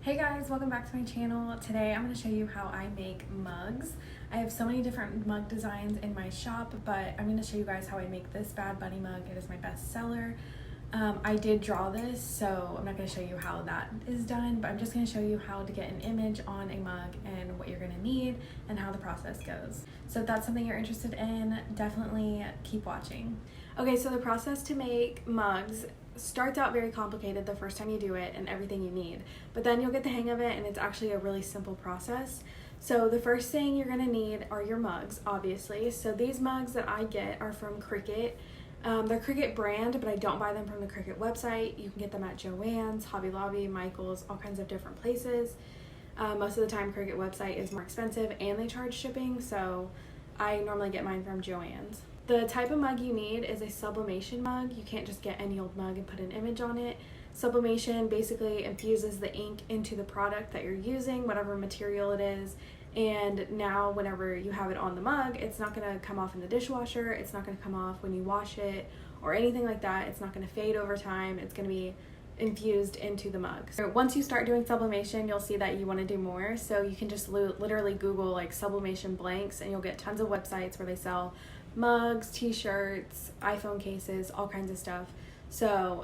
Hey guys, welcome back to my channel. Today I'm going to show you how I make mugs. I have so many different mug designs in my shop, but I'm going to show you guys how I make this Bad Bunny mug. It is my best seller. I did draw this, so I'm not going to show you how that is done, but I'm just going to show you how to get an image on a mug and what you're going to need and how the process goes. So if that's something you're interested in, definitely keep watching. Okay, so the process to make mugs starts out very complicated the first time you do it and everything you need, but then you'll get the hang of it and it's actually a really simple process. So the first thing you're going to need are your mugs, obviously. So these mugs that I get are from Cricut. They're Cricut brand, but I don't buy them from the Cricut website. You can get them at Joann's, Hobby Lobby, Michael's, all kinds of different places. Most of the time Cricut website is more expensive and they charge shipping, so I normally get mine from Joann's. The type of mug you need is a sublimation mug. You can't just get any old mug and put an image on it. Sublimation basically infuses the ink into the product that you're using, whatever material it is, and now whenever you have it on the mug, it's not going to come off in the dishwasher, it's not going to come off when you wash it or anything like that. It's not going to fade over time. It's going to be infused into the mug. So once you start doing sublimation, you'll see that you want to do more, so you can just literally Google like sublimation blanks and you'll get tons of websites where they sell mugs, t-shirts, iPhone cases, all kinds of stuff. So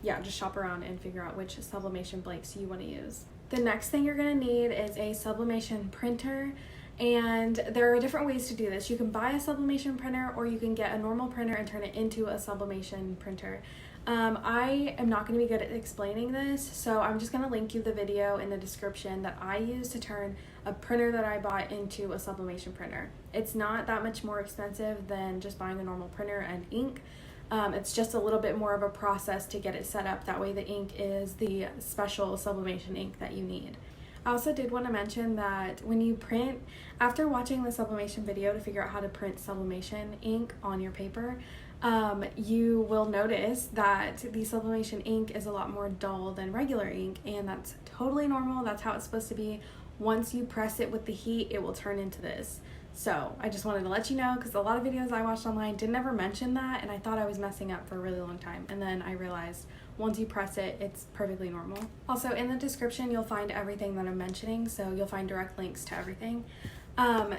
yeah, just shop around and figure out which sublimation blanks you want to use. The next thing you're going to need is a sublimation printer, and there are different ways to do this. You can buy a sublimation printer or you can get a normal printer and turn it into a sublimation printer. I am not going to be good at explaining this, so I'm just going to link you the video in the description that I use to turn a printer that I bought into a sublimation printer. It's not that much more expensive than just buying a normal printer and ink. It's just a little bit more of a process to get it set up. That way the ink is the special sublimation ink that you need. I also did want to mention that when you print, after watching the sublimation video to figure out how to print sublimation ink on your paper, you will notice that the sublimation ink is a lot more dull than regular ink, and that's totally normal. That's how it's supposed to be. Once you press it with the heat, it will turn into this. So I just wanted to let you know, because a lot of videos I watched online didn't ever mention that, and I thought I was messing up for a really long time, and then I realized once you press it, it's perfectly normal. Also, in the description you'll find everything that I'm mentioning, so you'll find direct links to everything.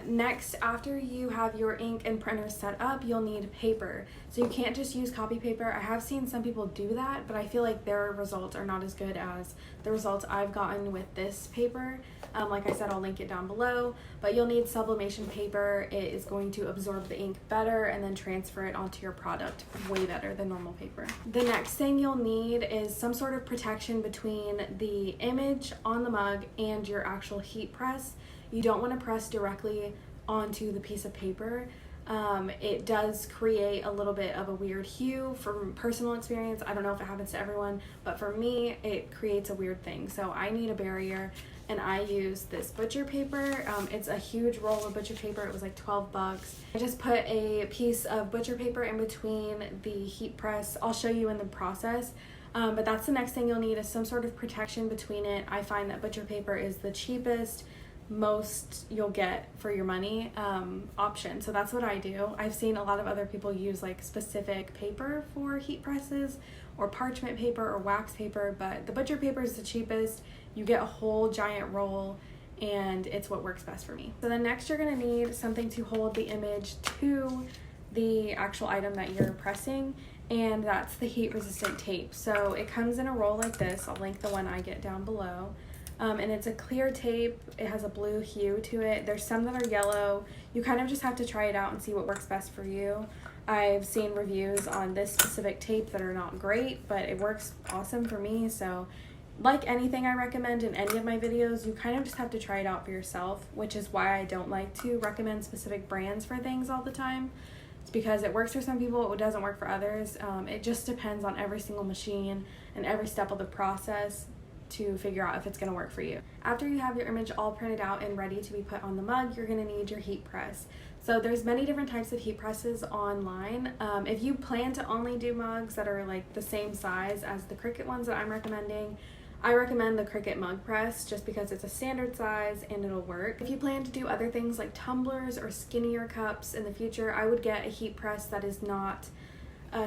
Next, after you have your ink and printer set up, you'll need paper. So you can't just use copy paper. I have seen some people do that, but I feel like their results are not as good as the results I've gotten with this paper. Like I said, I'll link it down below, but you'll need sublimation paper. It is going to absorb the ink better and then transfer it onto your product way better than normal paper. The next thing you'll need is some sort of protection between the image on the mug and your actual heat press. You don't want to press directly onto the piece of paper. It does create a little bit of a weird hue from personal experience. I don't know if it happens to everyone, but for me, it creates a weird thing. So I need a barrier, and I use this butcher paper. It's a huge roll of butcher paper. It was like 12 bucks. I just put a piece of butcher paper in between the heat press. I'll show you in the process. But that's the next thing you'll need, is some sort of protection between it. I find that butcher paper is the cheapest, most you'll get for your money option. So that's what I do. I've seen a lot of other people use like specific paper for heat presses, or parchment paper or wax paper, but the butcher paper is the cheapest. You get a whole giant roll, and it's what works best for me. So then next you're going to need something to hold the image to the actual item that you're pressing, and that's the heat resistant tape. So it comes in a roll like this. I'll link the one I get down below. And it's a clear tape. It has a blue hue to it. There's some that are yellow. You kind of just have to try it out and see what works best for you. I've seen reviews on this specific tape that are not great, but it works awesome for me. So like anything I recommend in any of my videos, you kind of just have to try it out for yourself, which is why I don't like to recommend specific brands for things all the time. It's because it works for some people, it doesn't work for others. It just depends on every single machine and every step of the process to figure out if it's going to work for you. After you have your image all printed out and ready to be put on the mug, you're going to need your heat press. So there's many different types of heat presses online. If you plan to only do mugs that are like the same size as the Cricut ones that I'm recommending, I recommend the Cricut mug press just because it's a standard size and it'll work. If you plan to do other things like tumblers or skinnier cups in the future, I would get a heat press that is not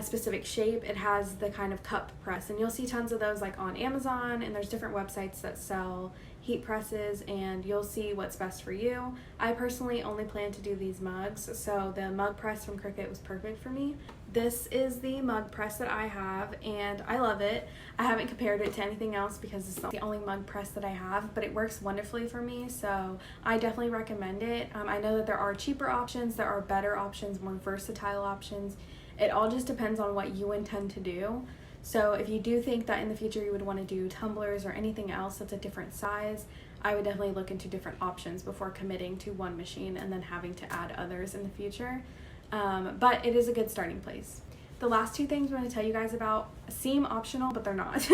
specific shape. It has the kind of cup press, and you'll see tons of those like on Amazon, and there's different websites that sell heat presses, and you'll see what's best for you. I personally only plan to do these mugs, so the mug press from Cricut was perfect for me. This is the mug press that I have, and I love it. I haven't compared it to anything else because it's the only mug press that I have, but it works wonderfully for me, so I definitely recommend it. I know that there are cheaper options, there are better options, more versatile options. It all just depends on what you intend to do. So if you do think that in the future you would want to do tumblers or anything else that's a different size, I would definitely look into different options before committing to one machine and then having to add others in the future. But it is a good starting place. The last two things I'm going to tell you guys about seem optional, but they're not.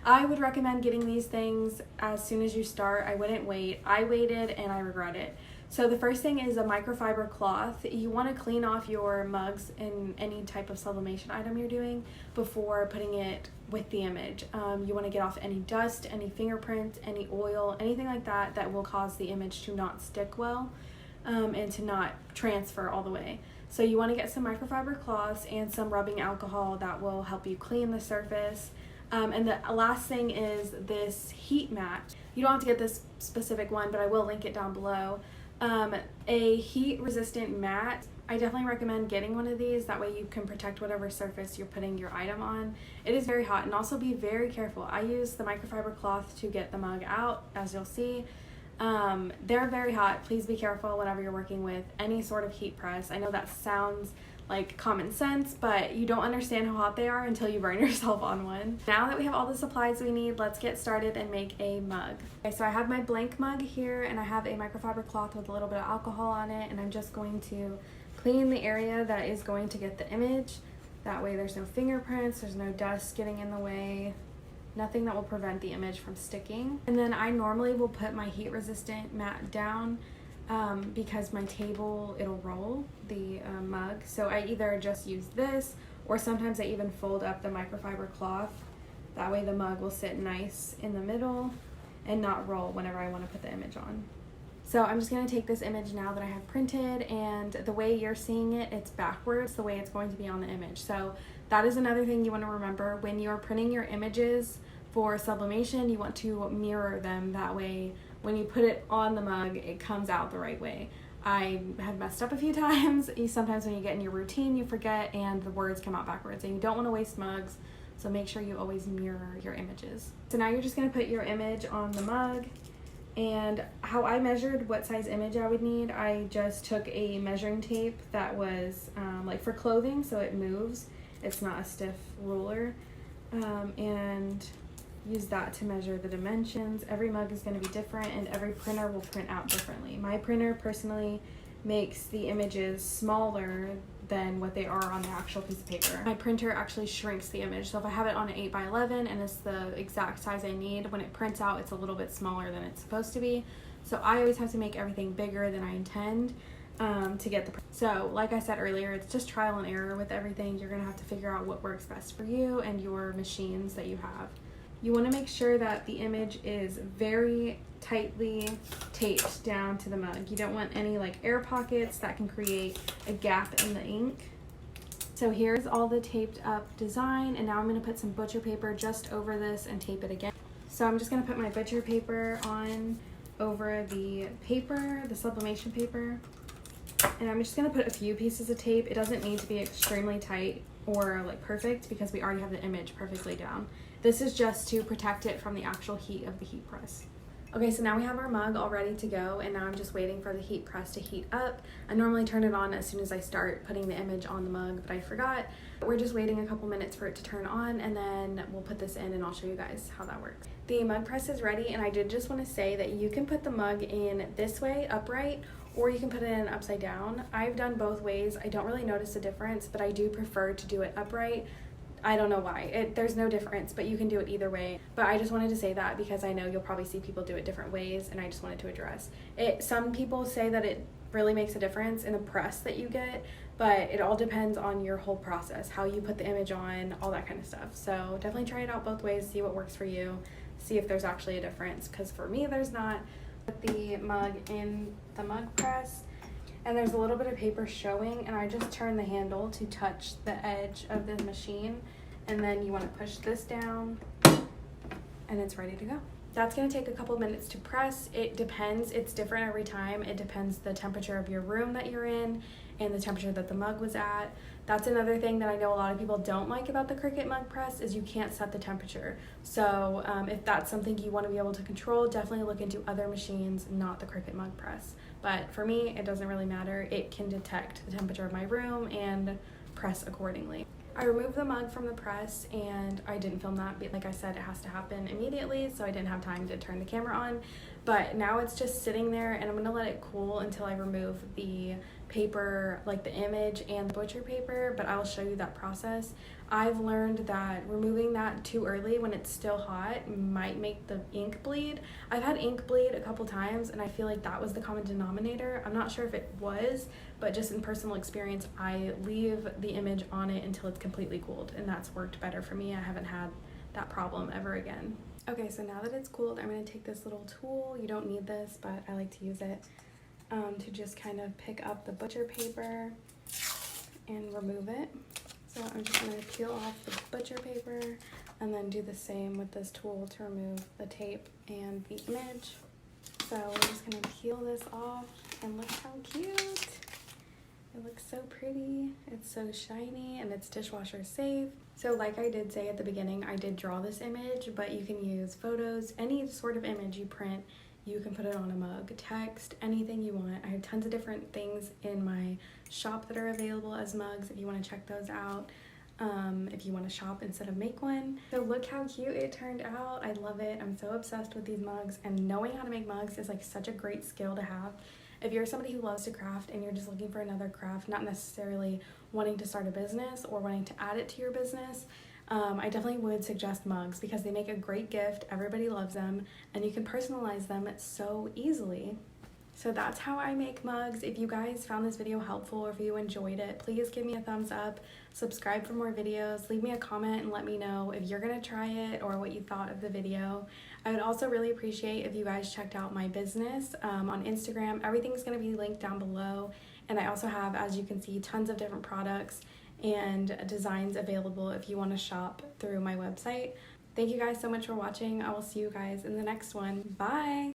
I would recommend getting these things as soon as you start. I wouldn't wait. I waited and I regret it. So the first thing is a microfiber cloth. You want to clean off your mugs and any type of sublimation item you're doing before putting it with the image. You want to get off any dust, any fingerprints, any oil, anything like that that will cause the image to not stick well and to not transfer all the way. So you want to get some microfiber cloths and some rubbing alcohol that will help you clean the surface. And the last thing is this heat mat. You don't have to get this specific one, but I will link it down below. A heat resistant mat. I definitely recommend getting one of these. That way you can protect whatever surface you're putting your item on. It is very hot, and also be very careful. I use the microfiber cloth to get the mug out, as you'll see. They're very hot. Please be careful whenever you're working with any sort of heat press. I know that sounds like common sense, but you don't understand how hot they are until you burn yourself on one. Now that we have all the supplies we need, let's get started and make a mug. Okay, so I have my blank mug here, and I have a microfiber cloth with a little bit of alcohol on it, and I'm just going to clean the area that is going to get the image. That way there's no fingerprints, there's no dust getting in the way, nothing that will prevent the image from sticking. And then I normally will put my heat resistant mat down because my table, it'll roll the mug. So I either just use this, or sometimes I even fold up the microfiber cloth. That way the mug will sit nice in the middle and not roll whenever I want to put the image on. So I'm just going to take this image now that I have printed, and the way you're seeing it, it's backwards the way it's going to be on the image. So that is another thing you want to remember. When you're printing your images for sublimation, you want to mirror them. That way when you put it on the mug, it comes out the right way. I have messed up a few times. Sometimes when you get in your routine, you forget and the words come out backwards, and you don't want to waste mugs, so make sure you always mirror your images. So now you're just going to put your image on the mug. And how I measured what size image I would need, I just took a measuring tape that was like for clothing, so it moves. It's not a stiff ruler, and use that to measure the dimensions. Every mug is going to be different, and every printer will print out differently. My printer personally makes the images smaller than what they are on the actual piece of paper. My printer actually shrinks the image, so if I have it on an 8x11 and it's the exact size I need, when it prints out it's a little bit smaller than it's supposed to be. So I always have to make everything bigger than I intend to get the print. So like I said earlier, it's just trial and error with everything. You're gonna have to figure out what works best for you and your machines that you have. You want to make sure that the image is very tightly taped down to the mug. You don't want any like air pockets that can create a gap in the ink. So here's all the taped up design, and now I'm going to put some butcher paper just over this and tape it again. So I'm just going to put my butcher paper on over the paper, the sublimation paper, and I'm just going to put a few pieces of tape. It doesn't need to be extremely tight or like perfect because we already have the image perfectly down. This is just to protect it from the actual heat of the heat press. Okay, so now we have our mug all ready to go, and now I'm just waiting for the heat press to heat up. I normally turn it on as soon as I start putting the image on the mug, but I forgot. We're just waiting a couple minutes for it to turn on, and then we'll put this in and I'll show you guys how that works. The mug press is ready, and I did just want to say that you can put the mug in this way, upright, or you can put it in upside down. I've done both ways. I don't really notice a difference, but I do prefer to do it upright. I don't know why. There's no difference, but you can do it either way. But I just wanted to say that because I know you'll probably see people do it different ways, and I just wanted to address it. Some people say that it really makes a difference in the press that you get, but it all depends on your whole process, how you put the image on, all that kind of stuff. So definitely try it out both ways, see what works for you, see if there's actually a difference, because for me there's not. Put the mug in the mug press. and there's a little bit of paper showing, and I just turn the handle to touch the edge of the machine, and then you want to push this down and it's ready to go. That's going to take a couple minutes to press. It depends. It's different every time. It depends the temperature of your room that you're in and the temperature that the mug was at. That's another thing that I know a lot of people don't like about the Cricut mug press is you can't set the temperature. So if that's something you want to be able to control, definitely look into other machines, not the Cricut mug press. But for me, it doesn't really matter. It can detect the temperature of my room and press accordingly. I removed the mug from the press, and I didn't film that. Like I said, it has to happen immediately, so I didn't have time to turn the camera on. But now it's just sitting there, and I'm gonna let it cool until I remove the paper, like the image and the butcher paper, but I'll show you that process. I've learned that removing that too early when it's still hot might make the ink bleed. I've had ink bleed a couple times, and I feel like that was the common denominator. I'm not sure if it was, but just in personal experience, I leave the image on it until it's completely cooled, and that's worked better for me. I haven't had that problem ever again. Okay, so now that it's cooled, I'm going to take this little tool. You don't need this, but I like to use it to just kind of pick up the butcher paper and remove it. So I'm just going to peel off the butcher paper and then do the same with this tool to remove the tape and the image. So we're just going to peel this off, and look how cute. It looks so pretty. It's so shiny, and it's dishwasher safe. So like I did say at the beginning, I did draw this image, but you can use photos, any sort of image you print. You can put it on a mug, text, anything you want. I have tons of different things in my shop that are available as mugs if you want to check those out. If you want to shop instead of make one. So look how cute it turned out. I love it. I'm so obsessed with these mugs, and knowing how to make mugs is like such a great skill to have. If you're somebody who loves to craft and you're just looking for another craft, not necessarily wanting to start a business or wanting to add it to your business, I definitely would suggest mugs because they make a great gift. Everybody loves them, and you can personalize them so easily. So that's how I make mugs. If you guys found this video helpful or if you enjoyed it, please give me a thumbs up, subscribe for more videos, leave me a comment and let me know if you're gonna try it or what you thought of the video. I would also really appreciate if you guys checked out my business on Instagram. Everything's gonna be linked down below, and I also have, as you can see, tons of different products and designs available if you want to shop through my website. Thank you guys so much for watching. I will see you guys in the next one. Bye!